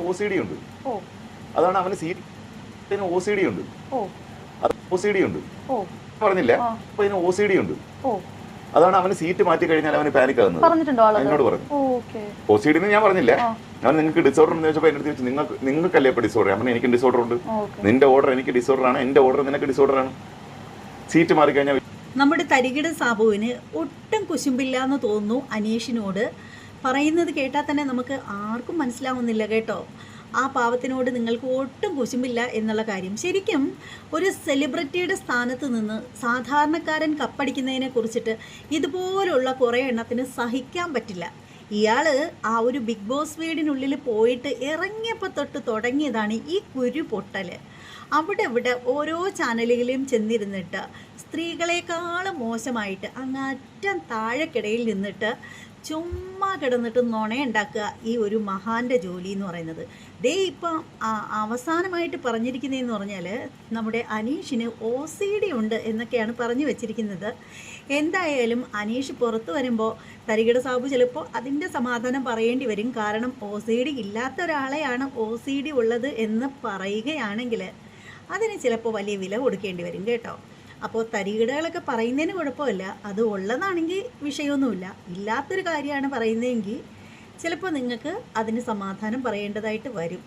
OCD ഉണ്ട്. ഓ അതാണ് അവന് സീറ്റിന് OCD ഉണ്ട്. ഓ അത് OCD ഉണ്ട്. ഓ പറഞ്ഞില്ല. ആ അപ്പൊ ഇതിന് OCD ഉണ്ട്. ഓ അതാണ് അവന് സീറ്റ് മാറ്റി കഴിഞ്ഞാൽ അവന് പാനിക് ആകുന്നത്. പറഞ്ഞിട്ടുണ്ടോ ആളത്? എന്നോട് പറഞ്ഞു. ഓക്കെ. OCD എന്ന് ഞാൻ പറഞ്ഞില്ല. ആ ഞാൻ നിങ്ങൾക്ക് ഡിസോർഡർ എന്ന് ചോദിച്ചപ്പോൾ എന്നോട് ചോദിച്ചു നിങ്ങൾക്കല്ലേ ഇപ്പൊ ഡിസോർഡർ? ഞാൻ പറഞ്ഞു എനിക്ക് ഡിസോർഡർ ഉണ്ട്. ഓക്കെ. നിന്റെ ഓർഡർ എനിക്ക് ഡിസോർഡർ ആണ്, എന്റെ ഓർഡർ നിനക്ക് ഡിസോർഡർ ആണ്. സീറ്റ് മാറി കഴിഞ്ഞാൽ നമ്മുടെ തരികിട സാബുവിന് ഒട്ടും കുശുമ്പില്ല എന്ന് തോന്നുന്നു. അനീഷിനോട് പറയുന്നത് കേട്ടാൽ തന്നെ നമുക്ക് ആർക്കും മനസ്സിലാവുന്നില്ല കേട്ടോ. ആ പാവത്തിനോട് നിങ്ങൾക്ക് ഒട്ടും കുശുമ്പില്ല എന്നുള്ള കാര്യം. ശരിക്കും ഒരു സെലിബ്രിറ്റിയുടെ സ്ഥാനത്ത് നിന്ന് സാധാരണക്കാരൻ കപ്പടിക്കുന്നതിനെ കുറിച്ചിട്ട് ഇതുപോലുള്ള കുറേ എണ്ണത്തിന് സഹിക്കാൻ പറ്റില്ല. ഇയാൾ ആ ഒരു ബിഗ് ബോസ് വീടിനുള്ളിൽ പോയിട്ട് ഇറങ്ങിയപ്പോൾ തൊട്ട് തുടങ്ങിയതാണ് ഈ കുരു പൊട്ടൽ. അവിടെ ഇവിടെ ഓരോ ചാനലുകളിലും ചെന്നിരുന്നിട്ട് സ്ത്രീകളെക്കാളും മോശമായിട്ട് അങ്ങറ്റം താഴെക്കിടയിൽ നിന്നിട്ട് ചുമ്മാ കിടന്നിട്ട് നുണയുണ്ടാക്കുക ഈ ഒരു മഹാൻ്റെ ജോലി എന്ന് പറയുന്നത്. ദേ ഇപ്പം അവസാനമായിട്ട് പറഞ്ഞിരിക്കുന്നതെന്ന് പറഞ്ഞാൽ നമ്മുടെ അനീഷിന് OCD ഉണ്ട് എന്നൊക്കെയാണ് പറഞ്ഞു വെച്ചിരിക്കുന്നത്. എന്തായാലും അനീഷ് പുറത്ത് വരുമ്പോൾ തരികിട സാബു ചിലപ്പോൾ അതിൻ്റെ സമാധാനം പറയേണ്ടി വരും. കാരണം OCD ഇല്ലാത്ത ഒരാളെയാണ് OCD ഉള്ളത് എന്ന് പറയുകയാണെങ്കിൽ അതിന് ചിലപ്പോൾ വലിയ വില കൊടുക്കേണ്ടി വരും കേട്ടോ. അപ്പോൾ തരികിടകളൊക്കെ പറയുന്നതിന് കുഴപ്പമില്ല, അത് ഉള്ളതാണെങ്കിൽ വിഷയമൊന്നുമില്ല. ഇല്ലാത്തൊരു കാര്യമാണ് പറയുന്നതെങ്കിൽ ചിലപ്പോൾ നിങ്ങൾക്ക് അതിന് സമാധാനം പറയേണ്ടതായിട്ട് വരും.